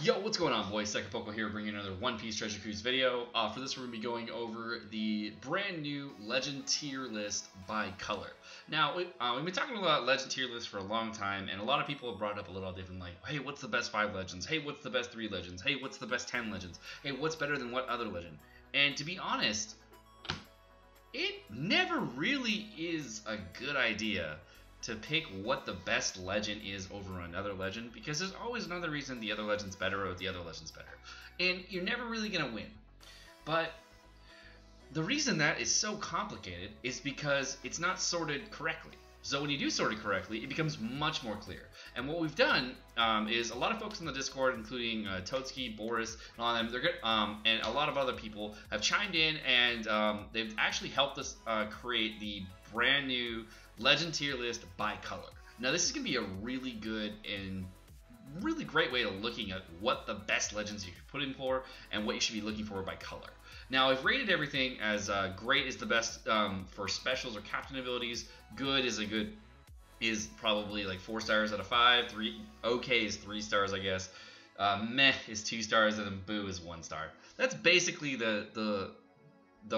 Yo, what's going on, boys? Sekapoko here, bringing another One Piece Treasure Cruise video. For this, we're going to be going over the brand new Legend tier list by color. Now, we've been talking about Legend tier lists for a long time, and a lot of people have brought up a little different, like, hey, what's the best 5 legends? Hey, what's the best 3 legends? Hey, what's the best 10 legends? Hey, what's better than what other legend? And to be honest, it never really is a good idea to pick what the best legend is over another legend, because there's always another reason the other legend's better or the other legend's better. And you're never really going to win. But the reason that is so complicated is because it's not sorted correctly. So when you do sort it correctly, it becomes much more clear. And what we've done is a lot of folks in the Discord, including Toadskii, Boris, and all of them, they're good, and a lot of other people have chimed in, and they've actually helped us create the brand new Legend tier list by color. Now this is going to be a really good and really great way of looking at what the best legends you could put in for and what you should be looking for by color. Now I've rated everything as great is the best for specials or captain abilities, good is probably like 4 stars out of 5, okay is 3 stars I guess, meh is 2 stars, and then boo is 1 star. That's basically the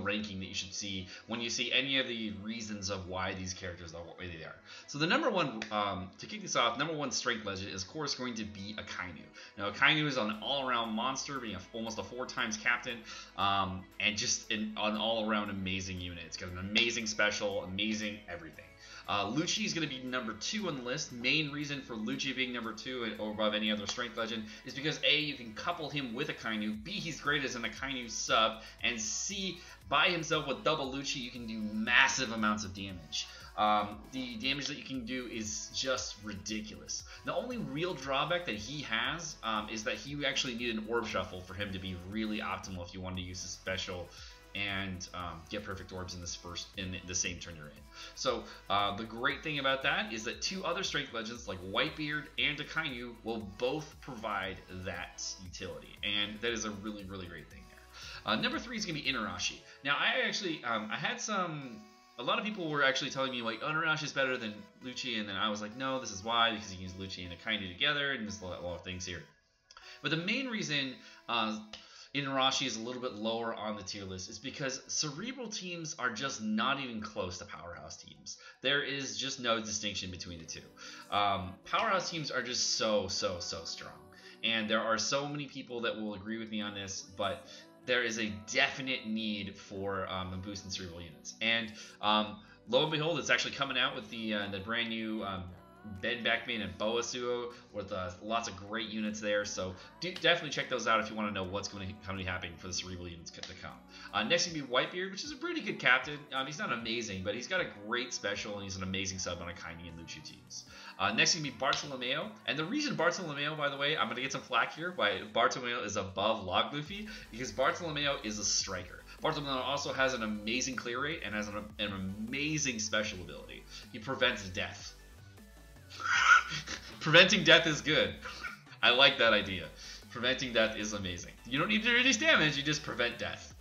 ranking that you should see when you see any of the reasons of why these characters are the way they are. So the number one, to kick this off, number 1 strength legend is of course going to be Akainu. Now Akainu is an all-around monster, being almost a 4 times captain, and just an all-around amazing unit. It's got an amazing special, amazing everything. Lucci is going to be number 2 on the list. Main reason for Lucci being number 2 or above any other strength legend is because A, you can couple him with Akainu, B, he's great as an Akainu sub, and C, by himself with double Lucci, you can do massive amounts of damage. The damage that you can do is just ridiculous. The only real drawback that he has is that he actually need an orb shuffle for him to be really optimal if you want to use his special and get perfect orbs in the same turn you're in. So the great thing about that is that 2 other strength legends like Whitebeard and Akainu will both provide that utility, and that is a really great thing there. Number 3 is going to be Inarashi. Now I actually I had a lot of people were actually telling me like Inarashi is better than Lucci, and then I was like, no, this is why, because you can use Lucci and Akainu together, and there's a lot of things here. But the main reason Inarashi is a little bit lower on the tier list is because cerebral teams are just not even close to powerhouse teams. There is just no distinction between the two. Powerhouse teams are just so strong, and there are so many people that will agree with me on this, but there is a definite need for the boost in cerebral units. And lo and behold, it's actually coming out with the brand new Ben Backman and Boa Suo with lots of great units there, so definitely check those out if you want to know what's going to be happening for the cerebral units to come. Next is going to be Whitebeard, which is a pretty good captain. He's not amazing, but he's got a great special, and he's an amazing sub on Akainu and Lucci teams. Next is going to be Bartolomeo, and the reason Bartolomeo, by the way, I'm going to get some flack here, why Bartolomeo is above Log Luffy, because Bartolomeo is a striker. Bartolomeo also has an amazing clear rate and has an amazing special ability. He prevents death. Preventing death is good. I like that idea. Preventing death is amazing. You don't need to reduce damage, you just prevent death.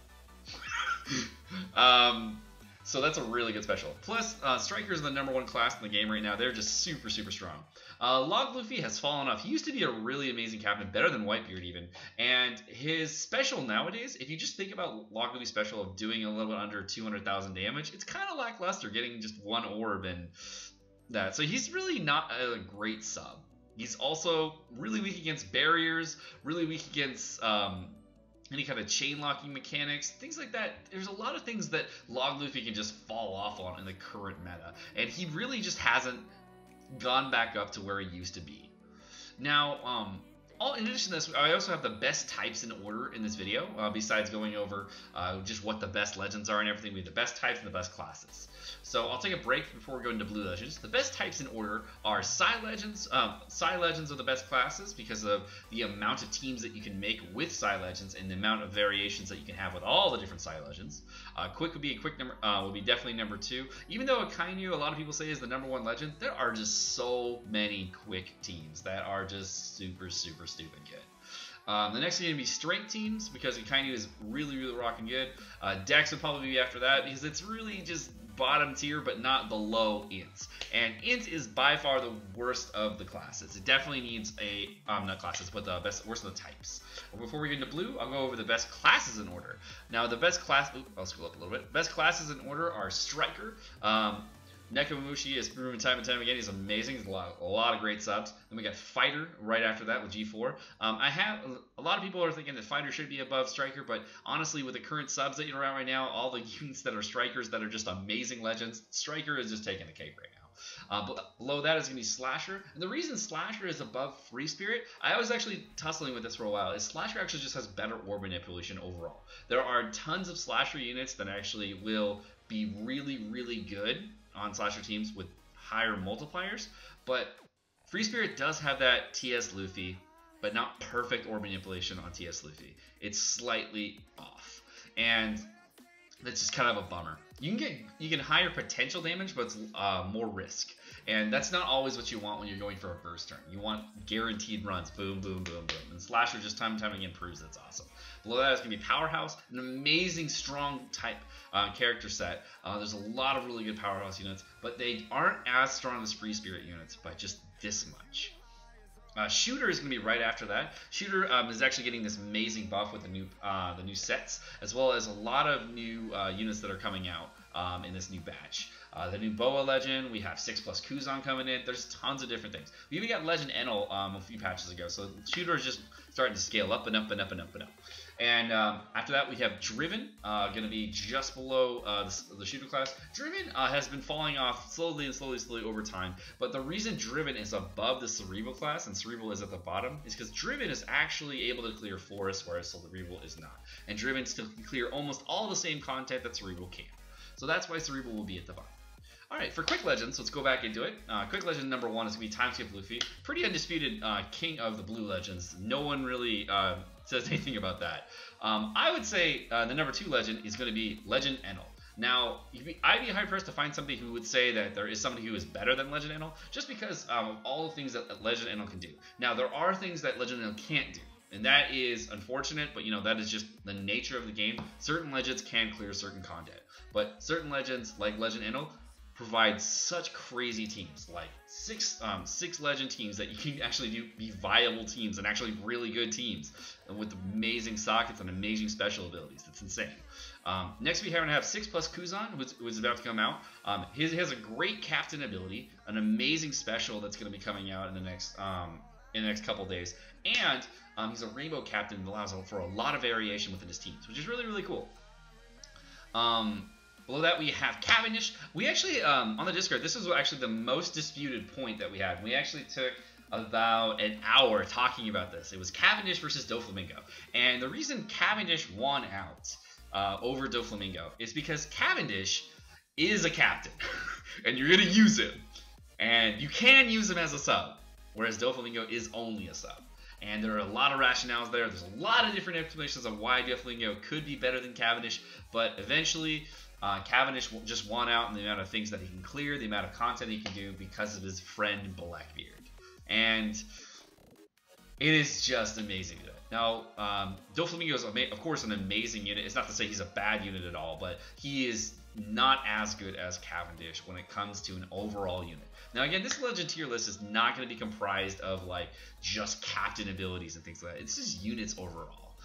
So that's a really good special. Plus, Strikers are the number 1 class in the game right now. They're just super strong. Log Luffy has fallen off. He used to be a really amazing captain, better than Whitebeard even. And his special nowadays, if you just think about Log Luffy's special of doing a little bit under 200,000 damage, it's kind of lackluster, getting just 1 orb and that. So he's really not a great sub. He's also really weak against barriers, really weak against any kind of chain locking mechanics, things like that. There's a lot of things that Log Luffy can just fall off on in the current meta, and he really just hasn't gone back up to where he used to be. Now, in addition to this, I also have the best types in order in this video, besides going over just what the best legends are and everything. We have the best types and the best classes. So I'll take a break before we go into blue legends. The best types in order are Psi legends. Psi legends are the best classes because of the amount of teams that you can make with Psi legends and the amount of variations that you can have with all the different Psi legends. Quick would be will be definitely number 2. Even though Akainu, a lot of people say, is the number 1 legend, there are just so many quick teams that are just super stupid good. The next is going to be strength teams because Akainu is really rocking good. Dex would probably be after that because it's really just bottom tier, but not below Int. And Int is by far the worst of the classes. It definitely needs a, not classes, but the worst of the types. Before we get into blue, I'll go over the best classes in order. Now, the best class, I'll scroll up a little bit. Best classes in order are Striker. Nekomamushi has proven time and time again he's amazing. He's a lot of great subs. Then we got Fighter right after that with G4. A lot of people are thinking that Fighter should be above Striker, but honestly, with the current subs that you're around right now, all the units that are Strikers that are just amazing legends, Striker is just taking the cake right now. Below that is going to be Slasher. And the reason Slasher is above Free Spirit, I was actually tussling with this for a while, is Slasher actually just has better orb manipulation overall. There are tons of Slasher units that actually will be really, really good on Slasher teams with higher multipliers, but Free Spirit does have that TS Luffy, but not perfect orb manipulation on TS Luffy. It's slightly off, and that's just kind of a bummer. You can higher potential damage, but it's more risk, and that's not always what you want when you're going for a burst turn. You want guaranteed runs, boom, boom, boom, boom, and Slasher just time and time again proves that's awesome. Below that is going to be Powerhouse, an amazing strong type character set. There's a lot of really good Powerhouse units, but they aren't as strong as Free Spirit units by just this much. Shooter is going to be right after that. Shooter is actually getting this amazing buff with the new sets, as well as a lot of new units that are coming out in this new batch. The new Boa Legend, we have 6+ Kuzan coming in. There's tons of different things. We even got Legend Enel a few patches ago, so Shooter is just starting to scale up and up and up and up and up. And after that, we have Driven, going to be just below the Shooter class. Driven has been falling off slowly and slowly over time, but the reason Driven is above the Cerebral class and Cerebral is at the bottom is because Driven is actually able to clear Forest, whereas Cerebral is not. And Driven still can clear almost all the same content that Cerebral can. So that's why Cerebral will be at the bottom. Alright, for Quick Legends, let's go back into it. Quick Legend number 1 is going to be Timeskip Luffy. Pretty undisputed king of the Blue Legends. No one really says anything about that. I would say the number 2 legend is going to be Legend Enel. Now, I'd be hard-pressed to find somebody who would say that there is somebody who is better than Legend Enel, just because of all the things that Legend Enel can do. Now, there are things that Legend Enel can't do, and that is unfortunate, but that is just the nature of the game. Certain legends can clear certain content, but certain legends, like Legend Enel, provide such crazy teams, like six legend teams that you can actually be viable teams and actually really good teams with amazing sockets and amazing special abilities. It's insane. Next we have 6+ Kuzan, who is about to come out. He has a great captain ability, an amazing special that's going to be coming out in the next couple days, and he's a rainbow captain that allows for a lot of variation within his teams, which is really, really cool. Below that, we have Cavendish. We actually, on the Discord, this is actually the most disputed point that we had. We actually took about an hour talking about this. It was Cavendish versus Doflamingo. And the reason Cavendish won out over Doflamingo is because Cavendish is a captain. And you're going to use him. And you can use him as a sub, whereas Doflamingo is only a sub. And there are a lot of rationales there. There's a lot of different explanations of why Doflamingo could be better than Cavendish. But eventually, Cavendish just won out in the amount of things that he can clear, the amount of content he can do because of his friend Blackbeard. And it is just amazing. Now, Doflamingo is, of course, an amazing unit. It's not to say he's a bad unit at all, but he is not as good as Cavendish when it comes to an overall unit. Now, again, this legend tier list is not going to be comprised of like just captain abilities and things like that. It's just units overall.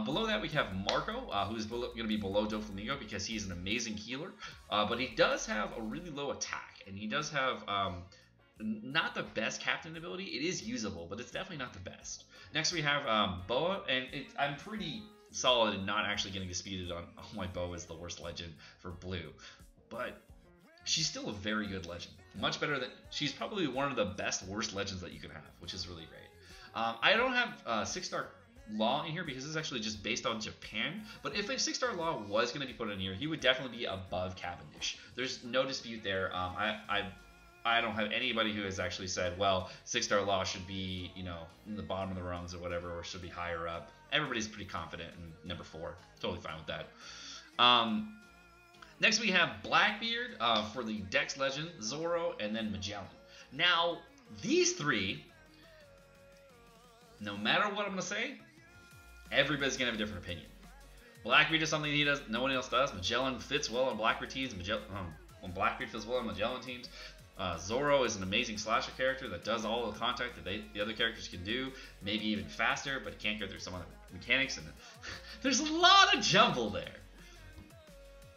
Below that, we have Marco, who's going to be below Doflamingo because he's an amazing healer, but he does have a really low attack, and he does have not the best captain ability. It is usable, but it's definitely not the best. Next, we have Boa, and I'm pretty solid in not actually getting disputed on why Boa is the worst legend for blue, but she's still a very good legend. Much better than, she's probably one of the best worst legends that you can have, which is really great. I don't have 6-star Law in here because this is actually just based on Japan, but if a 6-star Law was going to be put in here, he would definitely be above Cavendish. There's no dispute there. I don't have anybody who has actually said, well, 6-star Law should be, in the bottom of the rungs or whatever, or should be higher up. Everybody's pretty confident in number 4. Totally fine with that. Next we have Blackbeard for the Dex Legend, Zoro, and then Magellan. Now, these three, no matter what I'm going to say, everybody's going to have a different opinion. Blackbeard is something he does, no one else does. Magellan fits well on Blackbeard teams. when Blackbeard feels well on Magellan teams. Zoro is an amazing slasher character that does all the contact that the other characters can do, maybe even faster, but it can't go through some other mechanics. And there's a lot of jumble there.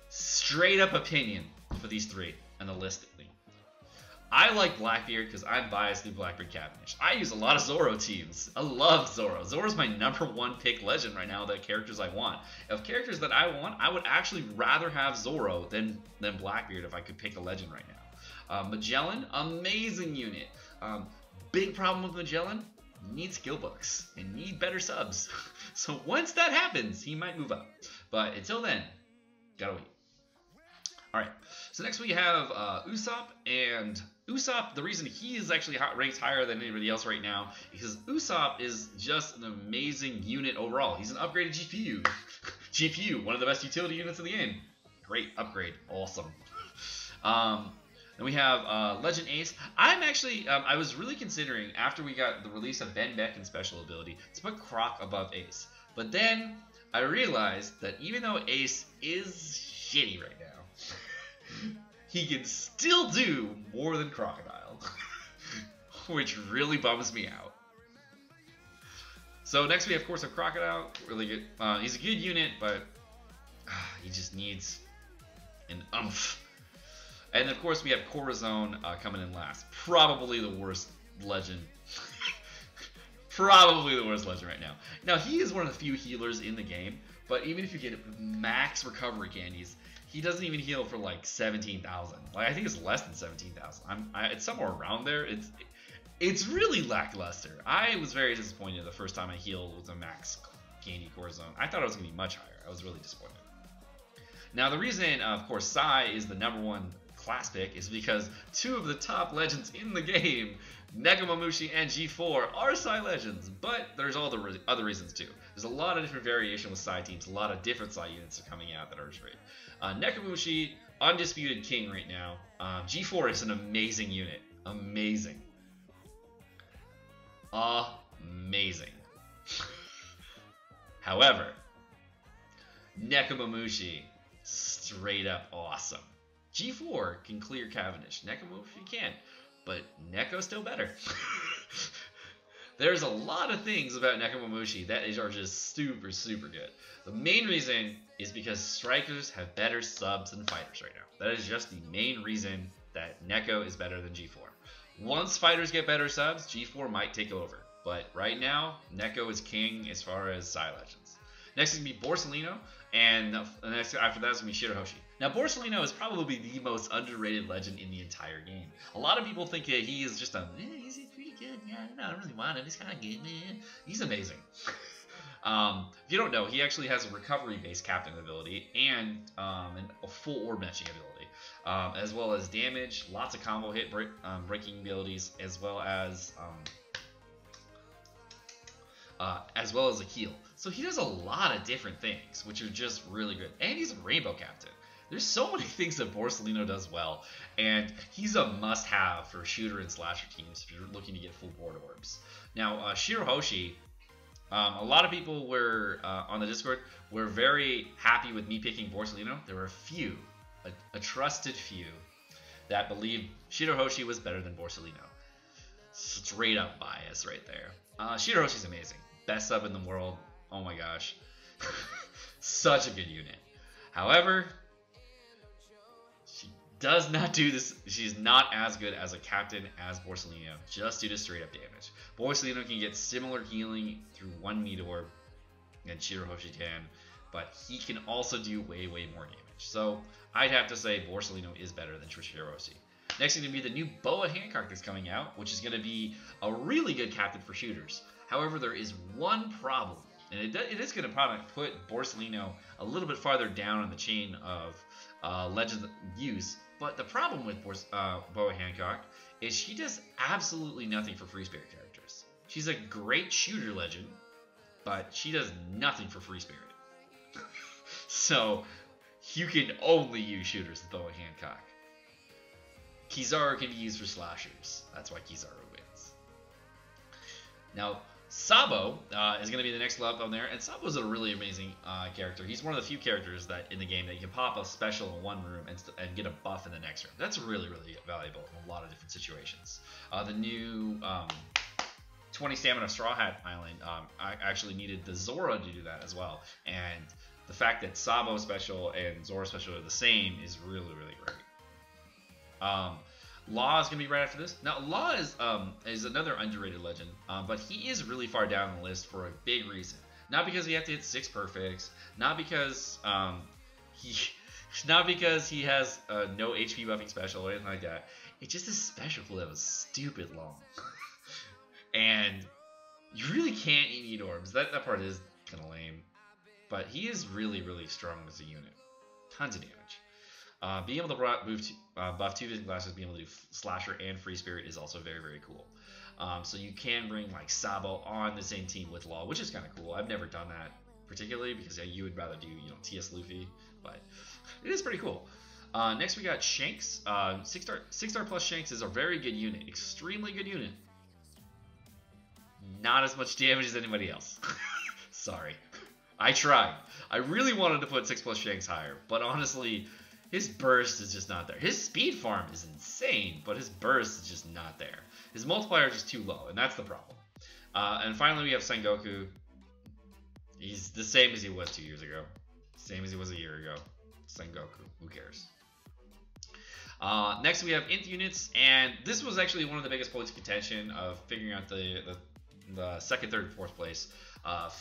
Straight up opinion for these three and the list. I like Blackbeard because I'm biased through Blackbeard Cavendish. I use a lot of Zoro teams. I love Zoro. Zoro's my #1 pick legend right now, the characters I want. Of characters that I want, I would actually rather have Zoro than Blackbeard if I could pick a legend right now. Magellan, amazing unit. Big problem with Magellan, need skill books and need better subs. So once that happens, he might move up. But until then, gotta wait. Alright, so next we have Usopp, and Usopp, the reason he is actually ranked higher than anybody else right now is because Usopp is just an amazing unit overall. He's an upgraded GPU. GPU, one of the best utility units in the game. Great upgrade, awesome. Then we have Legend Ace. I'm actually, I was really considering, after we got the release of Ben Beck's special ability, to put Croc above Ace. But then I realized that even though Ace is shitty right now, he can still do more than Crocodile, which really bums me out. So next we have, of course, Crocodile. Really good. He's a good unit, but he just needs an oomph. And of course we have Corazon coming in last. Probably the worst legend. Probably the worst legend right now. Now he is one of the few healers in the game, but even if you get max recovery candies, he doesn't even heal for like 17,000. Like I think it's less than 17,000. It's somewhere around there. It's really lackluster. I was very disappointed the first time I healed with a max candy Corazon. I thought it was gonna be much higher. I was really disappointed. Now the reason, of course, Sai is the #1 class pick is because two of the top legends in the game, Nekomamushi and G4, are Sai legends, but there's all the other reasons too. There's a lot of different variation with Sai teams. A lot of different Sai units are coming out that are great. Nekomamushi, undisputed king right now. G4 is an amazing unit. Amazing. Amazing. However, Nekomamushi, straight up awesome. G4 can clear Cavendish. Nekomamushi can't, but Neko's still better. There's a lot of things about Nekomamushi that are just super, super good. The main reason is because strikers have better subs than fighters right now. That is just the main reason that Neko is better than G4. Once fighters get better subs, G4 might take over. But right now, Neko is king as far as Sai legends. Next is going to be Borsalino, and the next after that is going to be Shirahoshi. Now, Borsalino is probably the most underrated legend in the entire game. A lot of people think that he is just he's pretty good. Yeah, I don't really want him. He's kind of good, man. He's amazing. If you don't know, he actually has a recovery-based captain ability and a full orb matching ability, as well as damage, lots of combo hit breaking abilities, as well as a heal. So he does a lot of different things, which are just really good. And he's a rainbow captain. There's so many things that Borsalino does well, and he's a must-have for shooter and slasher teams if you're looking to get full board orbs. Now, Shirahoshi, a lot of people were on the Discord were very happy with me picking Borsalino. There were a few, a trusted few, that believed Shirahoshi was better than Borsalino. Straight up bias right there. Shirahoshi's amazing. Best sub in the world. Oh my gosh. Such a good unit. However, she does not do this. She's not as good as a captain as Borsalino, just due to straight up damage. Borsalino can get similar healing through one meat orb than Shirahoshi can, but he can also do way, way more damage. So I'd have to say Borsalino is better than Shirahoshi. Next is going to be the new Boa Hancock that's coming out, which is going to be a really good captain for shooters. However, there is one problem, and it is going to probably put Borsalino a little bit farther down on the chain of legend use. But the problem with Boa Hancock is she does absolutely nothing for free spirit characters. She's a great shooter legend, but she does nothing for free spirit. So you can only use shooters with Boa Hancock. Kizaru can be used for slashers. That's why Kizaru wins. Now, Sabo is going to be the next level up on there, and Sabo's a really amazing character. He's one of the few characters that in the game that you can pop a special in one room and get a buff in the next room. That's really, really valuable in a lot of different situations. The new 20 stamina Straw Hat Island, I actually needed the Zora to do that as well, and the fact that Sabo special and Zora special are the same is really, really great. Law is going to be right after this. Now, Law is another underrated legend, but he is really far down the list for a big reason. Not because he has to hit 6 perfects, not because he has no HP buffing special or anything like that. It's just his special that was stupid long, and you really can't eat orbs. That part is kind of lame, but he is really, really strong as a unit. Tons of damage. Being able to buff 2 vision glasses, being able to do Slasher and Free Spirit is also very, very cool. So you can bring like Sabo on the same team with Law, which is kind of cool. I've never done that particularly because you would rather do TS Luffy, but it is pretty cool. Next we got Shanks. 6-star plus Shanks is a very good unit, extremely good unit. Not as much damage as anybody else. Sorry, I tried. I really wanted to put 6+ Shanks higher, but honestly, his burst is just not there. His speed farm is insane, but his burst is just not there. His multiplier is just too low, and that's the problem. And finally, we have Sengoku. He's the same as he was 2 years ago. Same as he was a year ago. Sengoku. Who cares? Next, we have Int units, and this was actually one of the biggest points of contention of figuring out the second, third, fourth place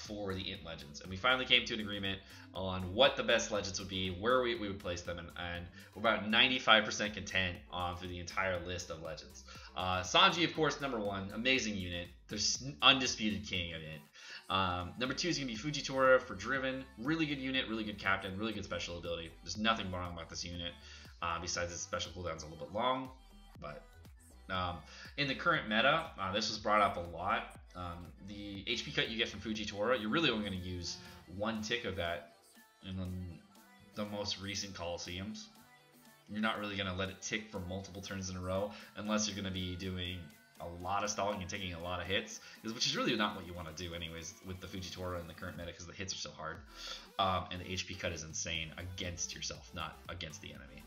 for the Int legends, and we finally came to an agreement on what the best legends would be, where we would place them, and we're about 95% content for the entire list of legends. Sanji, of course, number 1, amazing unit. There's undisputed king of it. Number 2 is going to be Fujitora for Driven. Really good unit, really good captain, really good special ability. There's nothing wrong about this unit, besides its special cooldown's a little bit long. But in the current meta, this was brought up a lot. The HP cut you get from Fujitora, you're really only going to use 1 tick of that in the most recent Colosseums. You're not really going to let it tick for multiple turns in a row unless you're going to be doing a lot of stalling and taking a lot of hits, which is really not what you want to do anyways with the Fujitora in the current meta because the hits are so hard. And the HP cut is insane against yourself, not against the enemy.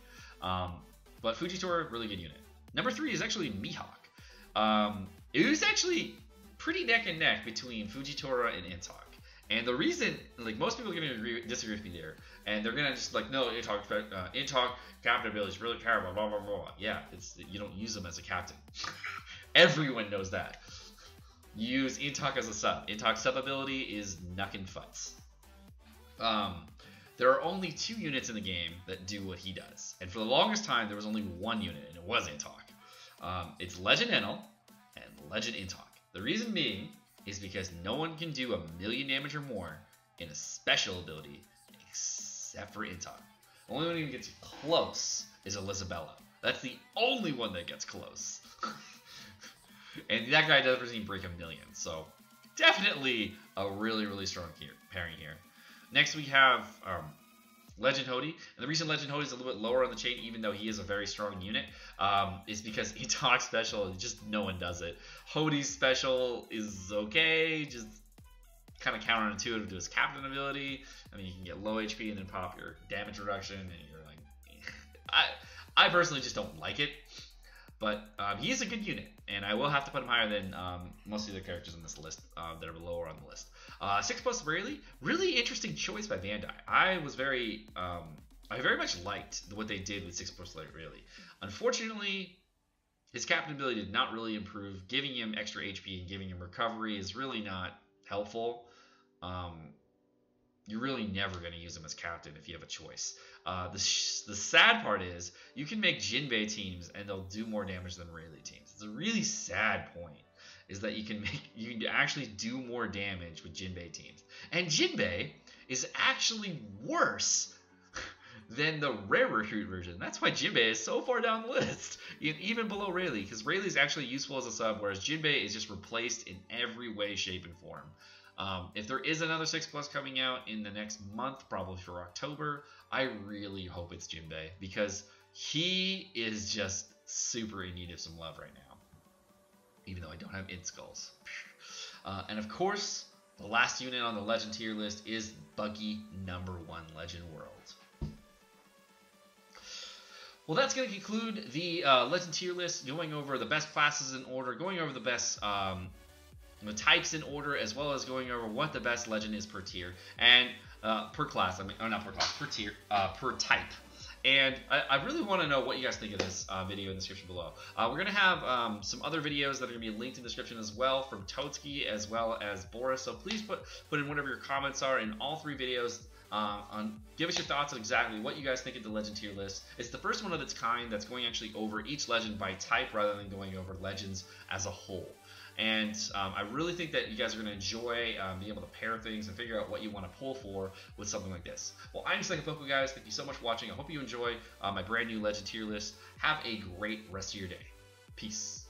But Fujitora, really good unit. Number 3 is actually Mihawk. It was actually pretty neck and neck between Fujitora and Intok. And the reason, like, most people are going to disagree with me there, and they're going to just like, no, Intok captain ability is really terrible, blah, blah, blah. Yeah, you don't use them as a captain. Everyone knows that. You use Intok as a sub. Intok's sub ability is knuckin' futz. There are only 2 units in the game that do what he does. And for the longest time, there was only 1 unit, and it was Intok. It's Legend Enel and Legend Intok. The reason being is because no one can do 1,000,000 damage or more in a special ability except for Intok. The only one who gets close is Elizabella. That's the only one that gets close. And that guy doesn't even break 1,000,000. So definitely a really, really strong pairing here. Next we have Legend Hody. And the reason Legend Hody is a little bit lower on the chain, even though he is a very strong unit, is because Intok's special, just no one does it. Hody's special is okay, just kind of counterintuitive to his captain ability. I mean, you can get low HP and then pop your damage reduction, and you're like, I personally just don't like it. But he is a good unit, and I will have to put him higher than most of the characters on this list that are lower on the list. 6+ Rayleigh, really interesting choice by Bandai. I very much liked what they did with 6+ Rayleigh. Unfortunately, his captain ability did not really improve. Giving him extra HP and giving him recovery is really not helpful. You're really never going to use him as captain if you have a choice. The sad part is you can make Jinbei teams and they'll do more damage than Rayleigh teams. It's a really sad point, is that you can actually do more damage with Jinbei teams. And Jinbei is actually worse than the rare recruit version. That's why Jinbei is so far down the list, even below Rayleigh, because Rayleigh is actually useful as a sub, whereas Jinbei is just replaced in every way, shape, and form. If there is another 6+ coming out in the next month, probably for October, I really hope it's Jinbei, because he is just super in need of some love right now, even though I don't have Int Skulls. And of course, the last unit on the Legend tier list is Buggy #1 Legend World. Well, that's going to conclude the Legend tier list, going over the best classes in order, going over the best the types in order, as well as going over what the best Legend is per tier, and per class, not per class, per tier, per type. And I really want to know what you guys think of this video in the description below. We're going to have some other videos that are going to be linked in the description as well, from Toadskii as well as Boris. So please put in whatever your comments are in all 3 videos. Give us your thoughts on exactly what you guys think of the Legend tier list. It's the first one of its kind that's going actually over each Legend by type rather than going over Legends as a whole. And I really think that you guys are going to enjoy being able to pair things and figure out what you want to pull for with something like this. Well, I'm Sekapoko, guys. Thank you so much for watching. I hope you enjoy my brand new Legend tier list. Have a great rest of your day. Peace.